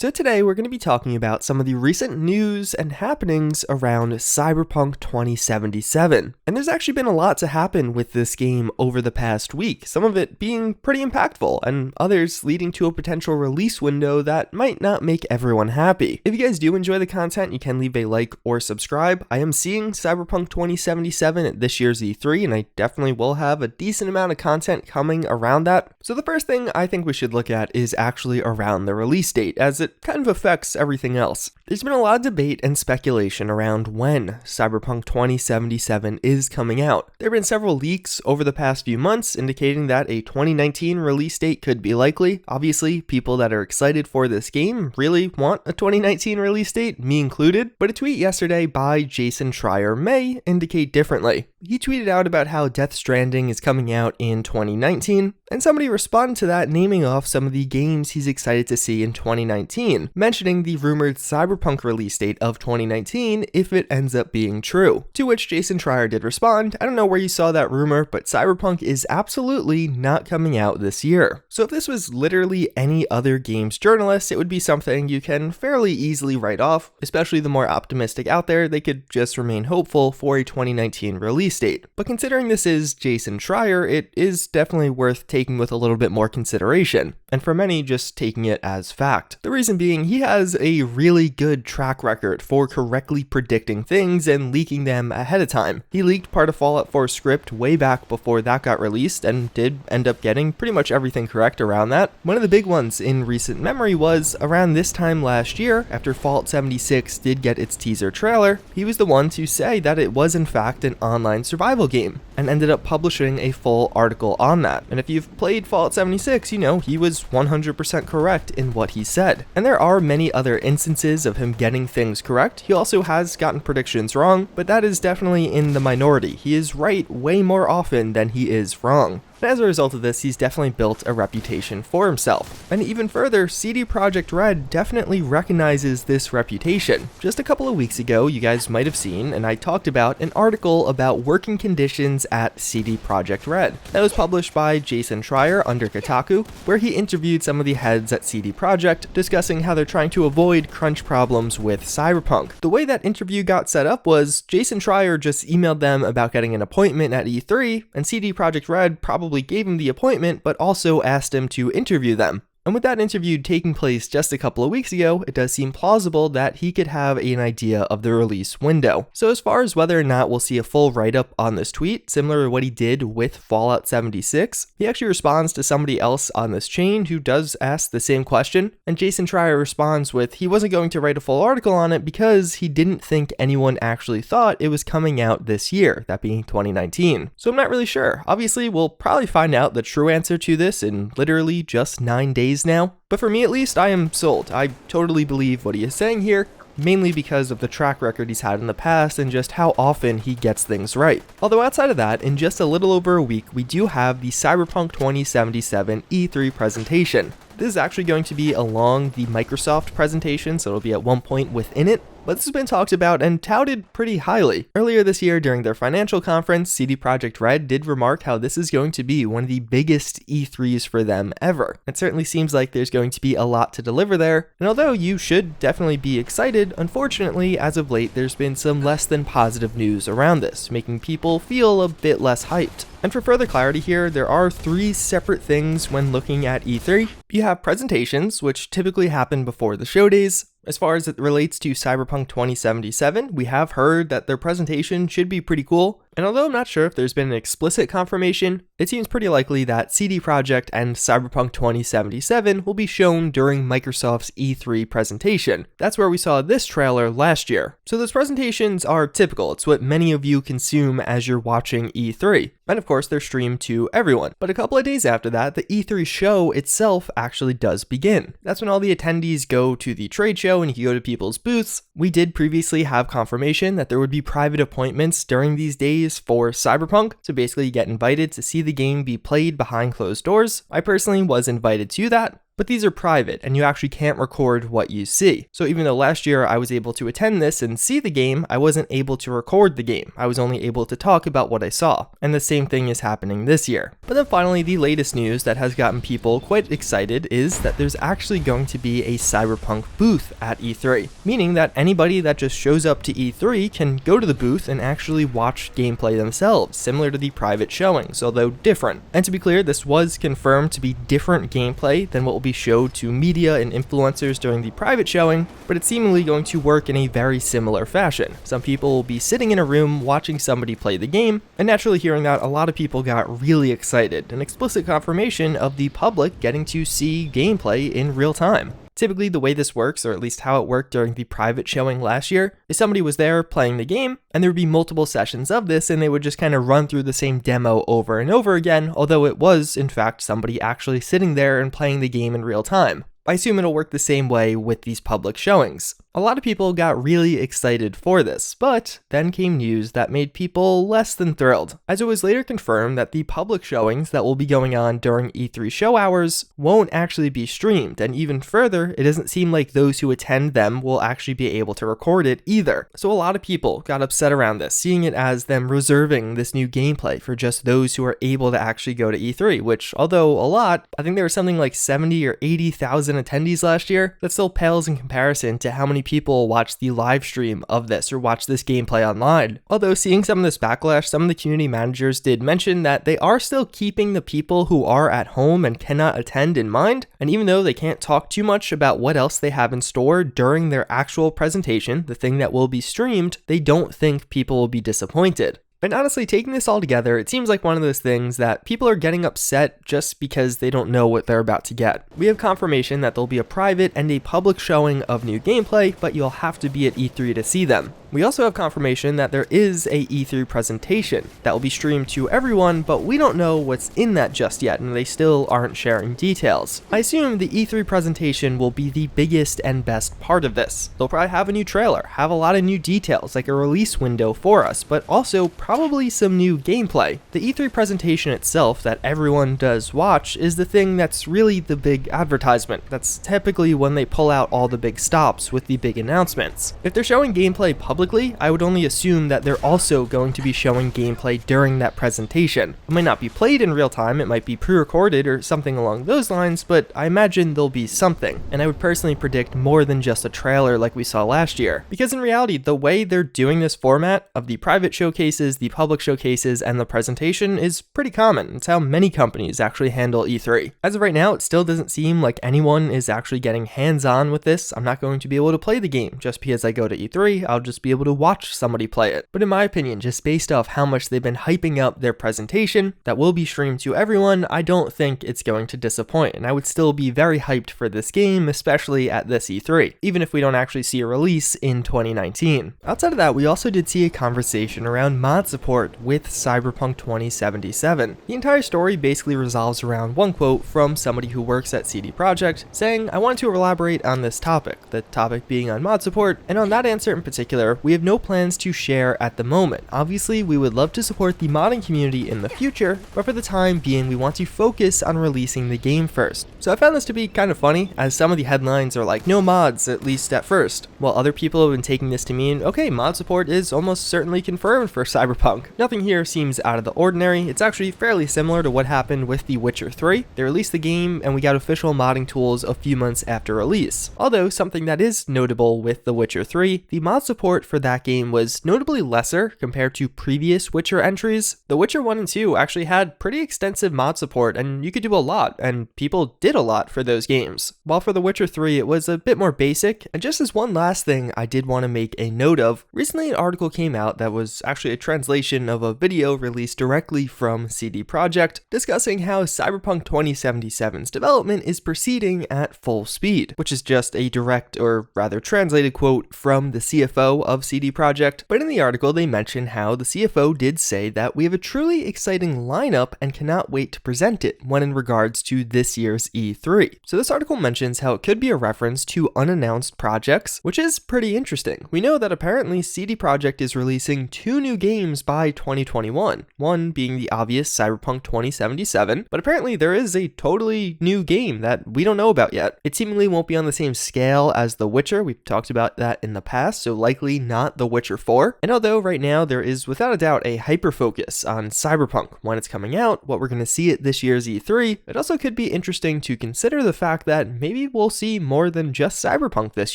So today we're going to be talking about some of the recent news and happenings around Cyberpunk 2077. And there's actually been a lot to happen with this game over the past week, some of it being pretty impactful and others leading to a potential release window that might not make everyone happy. If you guys do enjoy the content, you can leave a like or subscribe. I am seeing Cyberpunk 2077 at this year's E3, and I definitely will have a decent amount of content coming around that. So the first thing I think we should look at is actually around the release date, as it kind of affects everything else. There's been a lot of debate and speculation around when Cyberpunk 2077 is coming out. There have been several leaks over the past few months indicating that a 2019 release date could be likely. Obviously, people that are excited for this game really want a 2019 release date, me included, but a tweet yesterday by Jason Schreier may indicate differently. He tweeted out about how Death Stranding is coming out in 2019, and somebody responded to that naming off some of the games he's excited to see in 2019, mentioning the rumored Cyberpunk release date of 2019 if it ends up being true. To which Jason Schreier did respond, "I don't know where you saw that rumor, but Cyberpunk is absolutely not coming out this year." So if this was literally any other games journalist, it would be something you can fairly easily write off, especially the more optimistic out there. They could just remain hopeful for a 2019 release date. But considering this is Jason Schreier, it is definitely worth taking with a little bit more consideration, and for many, just taking it as fact. The reason being, he has a really good track record for correctly predicting things and leaking them ahead of time. He leaked part of Fallout 4 script way back before that got released and did end up getting pretty much everything correct around that. One of the big ones in recent memory was around this time last year, after Fallout 76 did get its teaser trailer, he was the one to say that it was in fact an online survival game, and ended up publishing a full article on that. And if you've played Fallout 76, you know he was 100% correct in what he said. And there are many other instances of him getting things correct. He also has gotten predictions wrong, but that is definitely in the minority. He is right way more often than he is wrong. And as a result of this, he's definitely built a reputation for himself. And even further, CD Projekt Red definitely recognizes this reputation. Just a couple of weeks ago, you guys might have seen, and I talked about an article about working conditions at CD Projekt Red. That was published by Jason Schreier under Kotaku, where he interviewed some of the heads at CD Projekt, discussing how they're trying to avoid crunch problems with Cyberpunk. The way that interview got set up was Jason Schreier just emailed them about getting an appointment at E3, and CD Projekt Red probably gave him the appointment, but also asked him to interview them. And with that interview taking place just a couple of weeks ago, it does seem plausible that he could have an idea of the release window. So as far as whether or not we'll see a full write-up on this tweet, similar to what he did with Fallout 76, he actually responds to somebody else on this chain who does ask the same question, and Jason Schreier responds with he wasn't going to write a full article on it because he didn't think anyone actually thought it was coming out this year, that being 2019. So I'm not really sure. Obviously, we'll probably find out the true answer to this in literally just 9 days now, but for me at least, I am sold. I totally believe what he is saying here, mainly because of the track record he's had in the past and just how often he gets things right. Although outside of that, in just a little over a week, we do have the Cyberpunk 2077 E3 presentation. This is actually going to be along the Microsoft presentation, so it'll be at one point within it. But this has been talked about and touted pretty highly. Earlier this year during their financial conference, CD Projekt Red did remark how this is going to be one of the biggest E3s for them ever. It certainly seems like there's going to be a lot to deliver there, and although you should definitely be excited, unfortunately, as of late, there's been some less than positive news around this, making people feel a bit less hyped. And for further clarity here, there are 3 separate things when looking at E3. You have presentations, which typically happen before the show days. As far as it relates to Cyberpunk 2077, we have heard that their presentation should be pretty cool, and although I'm not sure if there's been an explicit confirmation, it seems pretty likely that CD Projekt and Cyberpunk 2077 will be shown during Microsoft's E3 presentation. That's where we saw this trailer last year. So those presentations are typical. It's what many of you consume as you're watching E3. And of course, they're streamed to everyone. But a couple of days after that, the E3 show itself actually does begin. That's when all the attendees go to the trade show and you can go to people's booths. We did previously have confirmation that there would be private appointments during these days for Cyberpunk. So basically you get invited to see the game be played behind closed doors. I personally was invited to that. but these are private and you actually can't record what you see. So even though last year I was able to attend this and see the game, I wasn't able to record the game. I was only able to talk about what I saw. And the same thing is happening this year. But then finally, the latest news that has gotten people quite excited is that there's actually going to be a Cyberpunk booth at E3, meaning that anybody that just shows up to E3 can go to the booth and actually watch gameplay themselves, similar to the private showings, although different. And to be clear, this was confirmed to be different gameplay than what will be showed to media and influencers during the private showing, but it's seemingly going to work in a very similar fashion. Some people will be sitting in a room watching somebody play the game, and naturally hearing that, a lot of people got really excited, an explicit confirmation of the public getting to see gameplay in real time. Typically, the way this works, or at least how it worked during the private showing last year, is somebody was there playing the game, and there would be multiple sessions of this, and they would just kind of run through the same demo over and over again, although it was, in fact, somebody actually sitting there and playing the game in real time. I assume it'll work the same way with these public showings. A lot of people got really excited for this, but then came news that made people less than thrilled, as it was later confirmed that the public showings that will be going on during E3 show hours won't actually be streamed, and even further, it doesn't seem like those who attend them will actually be able to record it either. So a lot of people got upset around this, seeing it as them reserving this new gameplay for just those who are able to actually go to E3, which, although a lot, I think there was something like 70 or 80,000 attendees last year, that still pales in comparison to how many people watch the live stream of this or watch this gameplay online. Although seeing some of this backlash, some of the community managers did mention that they are still keeping the people who are at home and cannot attend in mind, and even though they can't talk too much about what else they have in store during their actual presentation, the thing that will be streamed, they don't think people will be disappointed. And honestly, taking this all together, it seems like one of those things that people are getting upset just because they don't know what they're about to get. We have confirmation that there'll be a private and a public showing of new gameplay, but you'll have to be at E3 to see them. We also have confirmation that there is a E3 presentation that will be streamed to everyone, but we don't know what's in that just yet, and they still aren't sharing details. I assume the E3 presentation will be the biggest and best part of this. They'll probably have a new trailer, have a lot of new details, like a release window for us, but also probably some new gameplay. The E3 presentation itself that everyone does watch is the thing that's really the big advertisement. That's typically when they pull out all the big stops with the big announcements. If they're showing gameplay publicly, I would only assume that they're also going to be showing gameplay during that presentation. It might not be played in real time, it might be pre-recorded or something along those lines, but I imagine there'll be something. And I would personally predict more than just a trailer like we saw last year. Because in reality, the way they're doing this format of the private showcases, the public showcases, and the presentation is pretty common. It's how many companies actually handle E3. As of right now, it still doesn't seem like anyone is actually getting hands-on with this. I'm not going to be able to play the game just because I go to E3. I'll just be able to watch somebody play it. But in my opinion, just based off how much they've been hyping up their presentation that will be streamed to everyone, I don't think it's going to disappoint, and I would still be very hyped for this game, especially at this E3, even if we don't actually see a release in 2019. Outside of that, we also did see a conversation around mod support with Cyberpunk 2077. The entire story basically revolves around one quote from somebody who works at CD Projekt saying, "I want to elaborate on this topic," the topic being on mod support, and on that answer in particular, we have no plans to share at the moment. Obviously, we would love to support the modding community in the future, but for the time being, we want to focus on releasing the game first. So I found this to be kind of funny, as some of the headlines are like, no mods, at least at first, while other people have been taking this to mean, okay, mod support is almost certainly confirmed for Cyberpunk. Nothing here seems out of the ordinary. It's actually fairly similar to what happened with The Witcher 3. They released the game, and we got official modding tools a few months after release. Although, something that is notable with The Witcher 3, the mod support for that game was notably lesser compared to previous Witcher entries. The Witcher 1 and 2 actually had pretty extensive mod support, and you could do a lot, and people did a lot for those games. While for The Witcher 3, it was a bit more basic. And just as one last thing I did want to make a note of, recently an article came out that was actually a translation of a video released directly from CD Projekt discussing how Cyberpunk 2077's development is proceeding at full speed, which is just a direct, or rather translated quote from the CFO of CD Projekt, but in the article they mention how the CFO did say that we have a truly exciting lineup and cannot wait to present it when in regards to this year's E3. So this article mentions how it could be a reference to unannounced projects, which is pretty interesting. We know that apparently CD Projekt is releasing 2 new games by 2021, one being the obvious Cyberpunk 2077, but apparently there is a totally new game that we don't know about yet. It seemingly won't be on the same scale as The Witcher, we've talked about that in the past, so likely not The Witcher 4. And although right now there is without a doubt a hyper-focus on Cyberpunk when it's coming out, what we're going to see at this year's E3, it also could be interesting to consider the fact that maybe we'll see more than just Cyberpunk this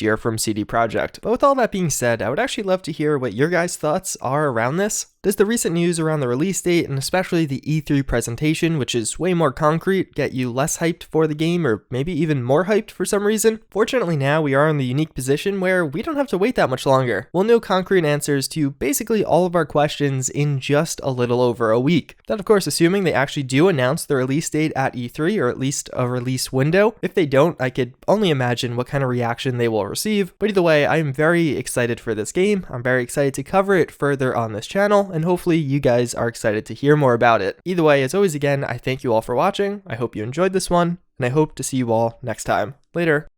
year from CD Projekt. But with all that being said, I would actually love to hear what your guys' thoughts are around this. Does the recent news around the release date, and especially the E3 presentation, which is way more concrete, get you less hyped for the game, or maybe even more hyped for some reason? Fortunately now we are in the unique position where we don't have to wait that much longer. We'll know concrete answers to basically all of our questions in just a little over a week. That of course assuming they actually do announce the release date at E3, or at least a release window. If they don't, I could only imagine what kind of reaction they will receive, but either way, I am very excited for this game. I'm very excited to cover it further on this channel, and hopefully you guys are excited to hear more about it. Either way, as always again, I thank you all for watching, I hope you enjoyed this one, and I hope to see you all next time. Later.